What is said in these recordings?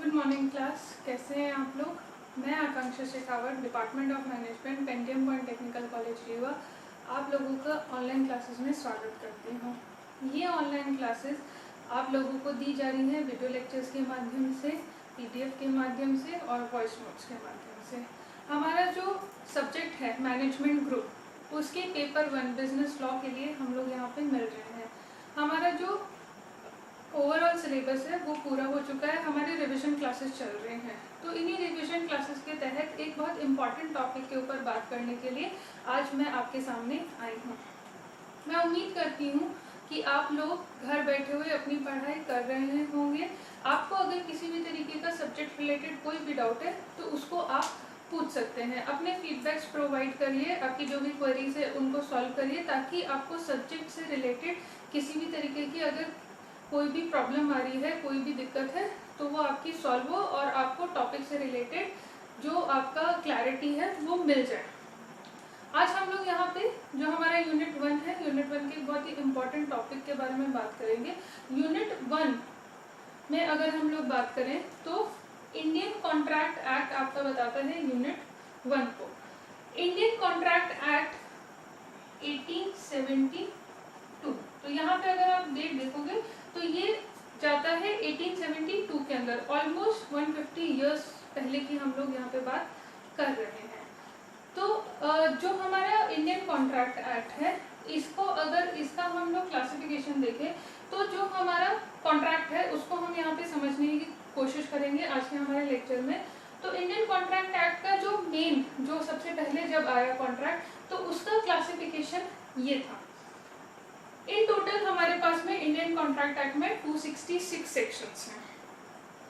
Good morning class, कैसे हैं आप लोग। मैं Akanksha Shekhawat, department of management, Pentium Point Technical College Rewa, आप लोगों का ऑनलाइन क्लासेस में स्वागत करती हूँ। ये ऑनलाइन क्लासेस आप लोगों को दी जा रही हैं वीडियो लेक्चर्स के माध्यम से, पीडीएफ के माध्यम से और वॉइस नोट्स के माध्यम से। हमारा जो सब्जेक्ट है मैनेजमेंट ग्रुप, उसके पेपर 1 बिजनेस लॉ के लिए हम लोग यहाँ पे मिल रहे हैं। हमारा जो ओवरऑल सिलेबस है वो पूरा हो चुका है, हमारे रिवीजन क्लासेस चल रहे हैं। तो इन्हीं रिवीजन क्लासेस के तहत एक बहुत इम्पॉर्टेंट टॉपिक के ऊपर बात करने के लिए आज मैं आपके सामने आई हूँ। मैं उम्मीद करती हूँ कि आप लोग घर बैठे हुए अपनी पढ़ाई कर रहे होंगे। आपको अगर किसी भी तरीके का सब्जेक्ट रिलेटेड कोई भी डाउट है तो उसको आप पूछ सकते हैं। अपने फीडबैक्स प्रोवाइड करिए, आपकी जो भी क्वेरीज है उनको सॉल्व करिए, ताकि आपको सब्जेक्ट से रिलेटेड किसी भी तरीके की अगर कोई भी प्रॉब्लम आ रही है, कोई भी दिक्कत है, तो वो आपकी सॉल्व हो और आपको टॉपिक से रिलेटेड जो आपका क्लैरिटी है वो मिल जाए। आज हम लोग यहाँ पे जो हमारा यूनिट 1 है, यूनिट 1 के बहुत ही इम्पोर्टेंट टॉपिक के बारे में बात करेंगे। यूनिट 1 में अगर हम लोग बात करें तो इंडियन कॉन्ट्रैक्ट एक्ट आपका बताता है यूनिट 1 को। इंडियन कॉन्ट्रैक्ट एक्ट 1872, तो यहाँ पे अगर आप डेट देखोगे तो ये जाता है 1872 के अंदर, ऑलमोस्ट 150 इयर्स पहले की हम लोग यहाँ पे बात कर रहे हैं। तो जो हमारा इंडियन कॉन्ट्रैक्ट एक्ट है, इसको अगर इसका हम लोग क्लासिफिकेशन देखें तो जो हमारा कॉन्ट्रैक्ट है उसको हम यहाँ पे समझने की कोशिश करेंगे आज के हमारे लेक्चर में। तो इंडियन कॉन्ट्रैक्ट एक्ट का जो मेन, जो सबसे पहले जब आया कॉन्ट्रैक्ट, तो उसका क्लासिफिकेशन ये था। इन टोटल हमारे पास में इंडियन कॉन्ट्रैक्ट एक्ट में 266 सेक्शंस हैं।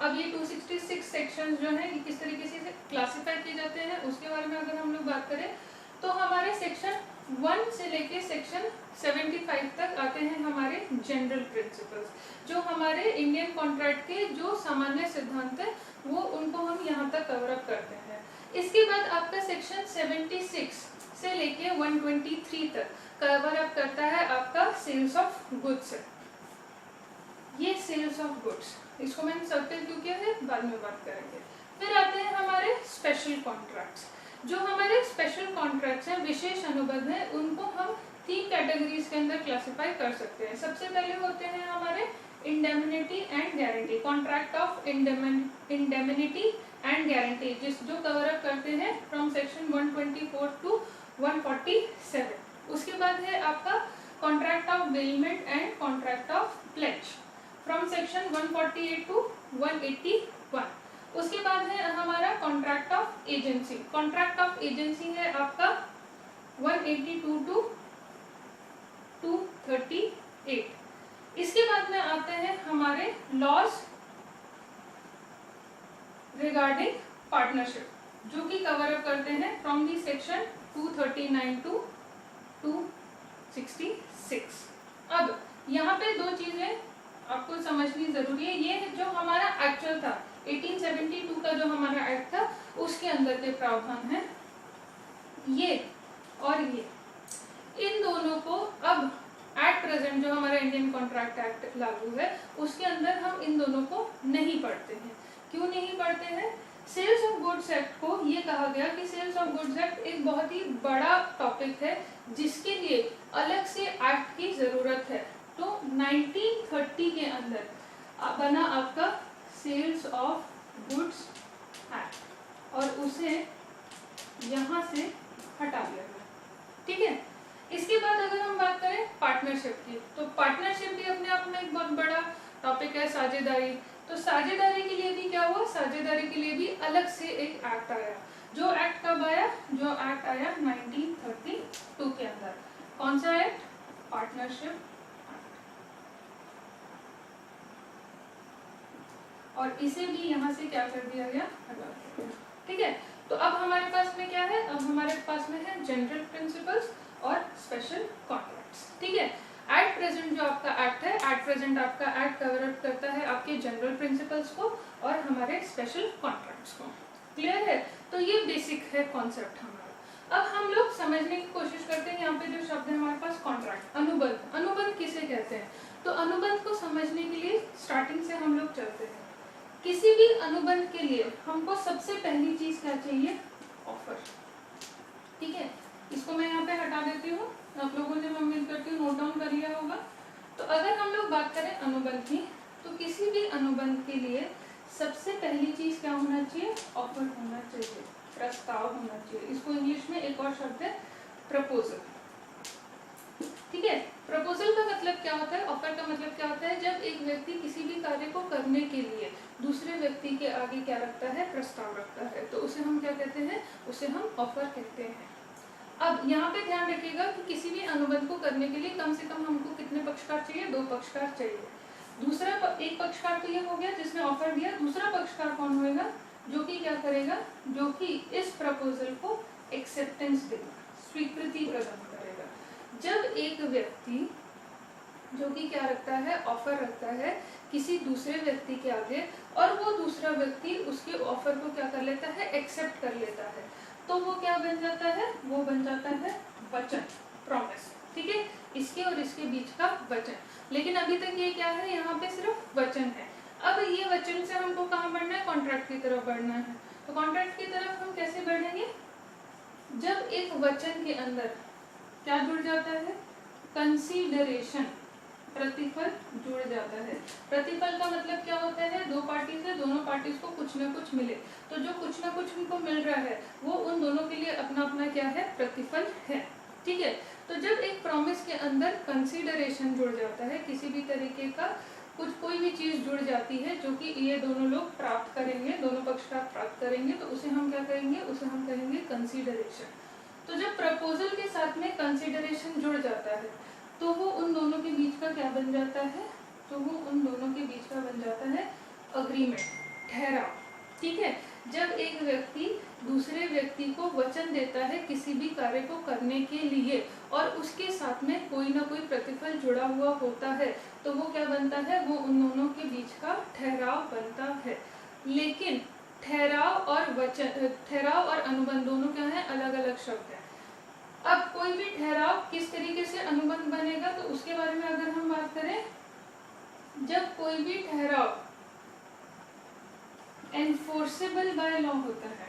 अब ये 266 सेक्शंस जो हैं ये किस तरीके से क्लासिफाई किए जाते हैं उसके बारे में अगर हम लोग बात करें तो हमारे सेक्शन 1 से लेके सेक्शन 75 तक आते हैं हमारे जनरल प्रिंसिपल्स, जो हमारे इंडियन कॉन्ट्रैक्ट के जो सामान्य सिद्धांत है वो उनको हम यहाँ तक कवर अप करते हैं। इसके बाद आपका सेक्शन 76 से लेके 123 तक कवर अप करता है आपका सेल्स ऑफ गुड्स है। ये सेल्स ऑफ गुड्स, इसको मैंने सर्कल क्यों किया है बाद में बात करेंगे। फिर आते हैं हमारे स्पेशल कॉन्ट्रैक्ट्स। जो हमारे स्पेशल कॉन्ट्रैक्ट्स हैं, विशेष अनुबंध हैं, उनको हम 3 कैटेगरीज के अंदर क्लासिफाई कर सकते हैं। सबसे पहले होते हैं हमारे indemnity and guarantee, contract of indemnity and guarantee, जो कवर अप करते हैं फ्रॉम सेक्शन 124 टू 147। उसके बाद है आपका contract of bailment and contract of pledge from section 148 to 181। उसके बाद है हमारा contract of agency. Contract of agency है आपका 182 टू 238। इसके बाद में आते हैं हमारे लॉज रिगार्डिंग पार्टनरशिप, जो कि कवर अप करते हैं फ्रॉम दी सेक्शन 239 टू 266। अब यहाँ पे 2 चीजें आपको समझनी जरूरी है। ये जो हमारा एक्चुअल था 1872 का जो हमारा एक्ट था उसके अंदर के प्रावधान है ये और ये, इन दोनों को अब एट प्रेजेंट जो हमारा इंडियन कॉन्ट्रैक्ट एक्ट लागू है उसके अंदर हम इन दोनों को नहीं पढ़ते हैं। क्यों नहीं पढ़ते हैं? सेल्स ऑफ गुड्स एक्ट को ये कहा गया कि सेल्स ऑफ गुड्स एक्ट एक बहुत ही बड़ा टॉपिक है जिसके लिए अलग से एक्ट की जरूरत है। तो 1930 के अंदर बना आपका सेल्स ऑफ गुड्स एक्ट और उसे यहाँ से हटा दिया गया। ठीक है। इसके बाद अगर हम बात करें पार्टनरशिप की, तो पार्टनरशिप भी अपने आप में एक बहुत बड़ा टॉपिक है, साझेदारी। तो साझेदारी के लिए भी क्या हुआ, साझेदारी के लिए भी अलग से एक एक्ट आया। जो एक्ट कब आया? जो एक्ट आया 1932 के अंदर। कौन सा एक्ट? Partnership act. और इसे भी यहाँ से क्या कर दिया गया? हटा दिया गया। ठीक है। तो अब हमारे पास में क्या है? अब हमारे पास में है जनरल प्रिंसिपल्स और स्पेशल कॉन्ट्रैक्ट्स। ठीक है। एट प्रेजेंट जो आपका एक्ट है, एट प्रेजेंट आपका एक्ट कवर अप करता है आपके जनरल प्रिंसिपल्स को और हमारे स्पेशल कॉन्ट्रैक्ट्स को। क्लियर है? तो ये बेसिक है कॉन्सेप्ट हमारा। अब हम लोग समझने की कोशिश करते हैं। यहाँ पे जो शब्द है हमारे पास कॉन्ट्रैक्ट, अनुबंध। अनुबंध किसे कहते हैं? तो अनुबंध को समझने के लिए स्टार्टिंग से हम लोग चलते हैं। किसी भी अनुबंध के लिए हमको सबसे पहली चीज क्या चाहिए? ऑफर। ठीक है, इसको मैं यहाँ पे हटा देती हूँ, आप लोगों ने मैं उम्मीद करती हूँ नोट डाउन कर लिया होगा। तो अगर हम लोग बात करें अनुबंध की, तो किसी भी अनुबंध के लिए सबसे पहली चीज क्या होना चाहिए? ऑफर होना चाहिए, प्रस्ताव होना चाहिए। इसको इंग्लिश में एक और शब्द है प्रपोजल। ठीक है, प्रपोजल का मतलब क्या होता है, ऑफर का मतलब क्या होता है? जब एक व्यक्ति किसी भी कार्य को करने के लिए दूसरे व्यक्ति के आगे क्या रखता है? प्रस्ताव रखता है, तो उसे हम क्या कहते हैं? उसे हम ऑफर कहते हैं। अब यहाँ पे ध्यान रखिएगा कि किसी भी अनुबंध को करने के लिए कम से कम हमको कितने पक्षकार चाहिए? 2 पक्षकार चाहिए। दूसरा एक पक्षकार तो ये हो गया जिसने ऑफर दिया, दूसरा पक्षकार कौन होगा? जो कि क्या करेगा? जो कि इस प्रपोजल को एक्सेप्टेंस देगा, स्वीकृति प्रदान करेगा। जब एक व्यक्ति जो कि क्या रखता है? ऑफर रखता है किसी दूसरे व्यक्ति के आगे, और वो दूसरा व्यक्ति उसके ऑफर को क्या कर लेता है? एक्सेप्ट कर लेता है, तो वो क्या बन जाता है? वो बन जाता है वचन, प्रॉमिस। ठीक है, इसके और इसके बीच का वचन। लेकिन अभी तक ये क्या है? यहाँ पे सिर्फ वचन है। अब ये वचन से हमको कहाँ बढ़ना है? कॉन्ट्रैक्ट की तरफ बढ़ना है। तो कॉन्ट्रैक्ट की तरफ हम कैसे बढ़ेंगे? जब एक वचन के अंदर क्या जुड़ जाता है? कंसीडरेशन, प्रतिफल जुड़ जाता है। प्रतिफल का मतलब क्या होता है? 2 पार्टी से दोनों पार्टीज को कुछ ना कुछ मिले, तो जो कुछ ना कुछ उनको मिल रहा है वो उन दोनों के लिए अपना अपना क्या है? प्रतिफल है। ठीक है, तो जब एक प्रॉमिस के अंदर कंसीडरेशन जुड़ जाता है, किसी भी तरीके का कोई भी चीज जुड़ जाती है जो कि ये दोनों लोग प्राप्त करेंगे, दोनों पक्षकार प्राप्त करेंगे, तो उसे हम क्या करेंगे? उसे हम कहेंगे कंसीडरेशन। तो जब प्रपोजल के साथ में कंसीडरेशन जुड़ जाता है तो वो उन दोनों के बीच का क्या बन जाता है? तो वो उन दोनों के बीच का बन जाता है अग्रीमेंट, ठहराव। ठीक है, जब एक व्यक्ति दूसरे व्यक्ति को वचन देता है किसी भी कार्य को करने के लिए और उसके साथ में कोई ना कोई प्रतिफल जुड़ा हुआ होता है, तो वो क्या बनता है? वो उन दोनों के बीच का ठहराव बनता है। लेकिन ठहराव और अनुबंध दोनों क्या है? अलग अलग शब्द है। अब कोई भी ठहराव किस तरीके से अनुबंध बनेगा, तो उसके बारे में अगर हम बात करें, जब कोई भी ठहराव एनफोर्सेबल बाय लॉ होता है,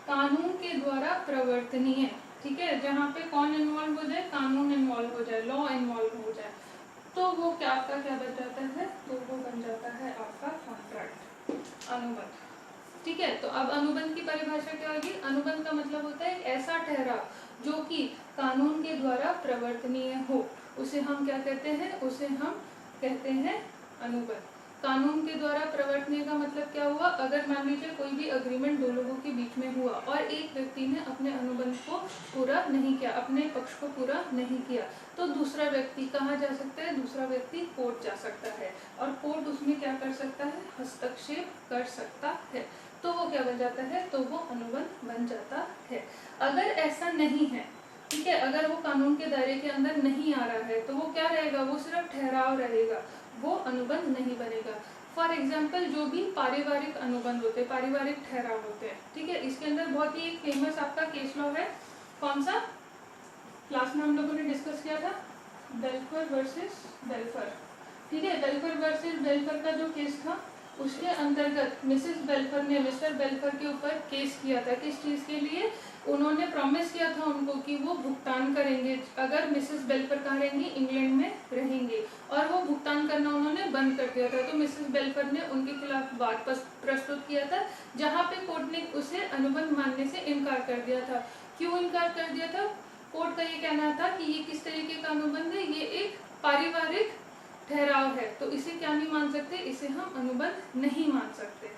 कानून के द्वारा प्रवर्तनीय, ठीक है, जहाँ पे कौन इन्वॉल्व हो जाए? कानून इन्वॉल्व हो जाए, लॉ इन्वॉल्व हो जाए, तो वो क्या आपका क्या बन जाता है? तो वो बन जाता है आपका कॉन्ट्रैक्ट, अनुबंध। ठीक है, तो अब अनुबंध की परिभाषा क्या होगी? अनुबंध का मतलब होता है ऐसा ठहराव जो कि कानून के द्वारा प्रवर्तनीय हो, उसे हम क्या कहते हैं? उसे हम कहते हैं अनुबंध। कानून के द्वारा प्रवर्तनीय का मतलब क्या हुआ? अगर मान लीजिए कोई भी अग्रीमेंट 2 लोगों के बीच में हुआ और एक व्यक्ति ने अपने अनुबंध को पूरा नहीं किया, अपने पक्ष को पूरा नहीं किया, तो दूसरा व्यक्ति कहाँ जा सकता है? दूसरा व्यक्ति कोर्ट जा सकता है, और कोर्ट उसमें क्या कर सकता है? हस्तक्षेप कर सकता है, तो वो क्या बन जाता है? तो वो अनुबंध बन जाता है। अगर ऐसा नहीं है, ठीक है, अगर वो कानून के दायरे के अंदर नहीं आ रहा है, तो वो क्या रहेगा? वो सिर्फ ठहराव रहेगा, वो अनुबंध नहीं बनेगा। फॉर एग्जाम्पल, जो भी पारिवारिक अनुबंध होते हैं, पारिवारिक ठहराव होते हैं, ठीक है, इसके अंदर बहुत ही एक फेमस आपका केस लॉ है, कौन सा? क्लास में हम लोगों ने डिस्कस किया था, बेल्फर वर्सेस बेल्फर। ठीक है, बेल्फर वर्सेस बेल्फर का जो केस था, उसके अंतर्गत मिसेस बेल्फर ने मिस्टर बेल्फर के ऊपर केस किया था। किस चीज के लिए? उन्होंने प्रॉमिस किया था उनको कि वो भुगतान करेंगे अगर मिसेस बेल्फर कहाँ रहेंगी? इंग्लैंड में रहेंगे, और वो भुगतान करना उन्होंने बंद कर दिया था। तो मिसेस बेल्फर ने उनके खिलाफ वाद प्रस्तुत किया था, जहाँ पे कोर्ट ने उसे अनुबंध मानने से इनकार कर दिया था। क्यों इनकार कर दिया था? कोर्ट का ये कहना था कि ये किस तरीके का अनुबंध है? ये एक पारिवारिक ठहराव है, तो इसे क्या नहीं मान सकते? इसे हम अनुबंध नहीं मान सकते।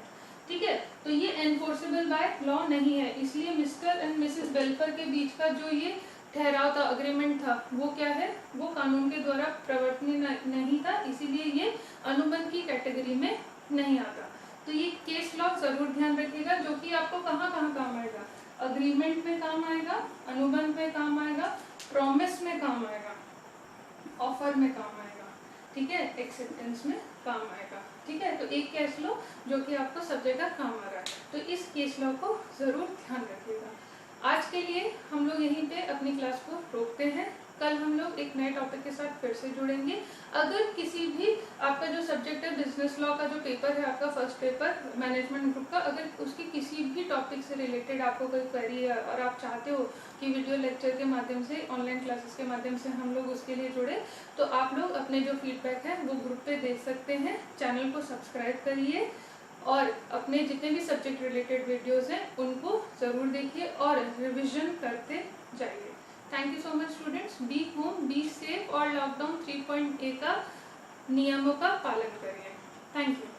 ठीक है, तो ये एनफोर्सेबल बाय लॉ नहीं है, इसलिए मिस्टर एंड मिसेस बेल्फर के बीच का जो ये ठहराव था, अग्रीमेंट था, वो क्या है? वो कानून के द्वारा प्रवर्तनीय नहीं था, इसीलिए ये अनुबंध की कैटेगरी में नहीं आता। तो ये केस लॉ जरूर ध्यान रखिएगा, जो कि आपको कहाँ कहाँ काम आएगा? अग्रीमेंट में काम आएगा, अनुबंध में काम आएगा, प्रॉमिस में काम आएगा, ऑफर में काम आएगा, ठीक है, एक्सेप्टेंस में काम आएगा। ठीक है, तो एक केस लॉ जो कि आपको सब जगह काम आ रहा है, तो इस केस लॉ को जरूर ध्यान रखिएगा। आज के लिए हम लोग यहीं पे अपनी क्लास को रोकते हैं। कल हम लोग एक नए टॉपिक के साथ साथ फिर से जुड़ेंगे। अगर किसी भी आपका जो सब्जेक्ट है बिजनेस लॉ का जो पेपर है आपका फर्स्ट पेपर मैनेजमेंट ग्रुप का, अगर उसकी किसी भी टॉपिक से रिलेटेड आपको कोई क्वेरी है और आप चाहते हो कि वीडियो लेक्चर के माध्यम से, ऑनलाइन क्लासेस के माध्यम से हम लोग उसके लिए जुड़े, तो आप लोग अपने जो फीडबैक है वो ग्रुप पे दे सकते हैं। चैनल को सब्सक्राइब करिए और अपने जितने भी सब्जेक्ट रिलेटेड वीडियोस हैं उनको ज़रूर देखिए और रिविजन करते जाइए। Thank you so much students. Be home, be safe और लॉकडाउन 3.A का नियमों का पालन करिए। Thank you.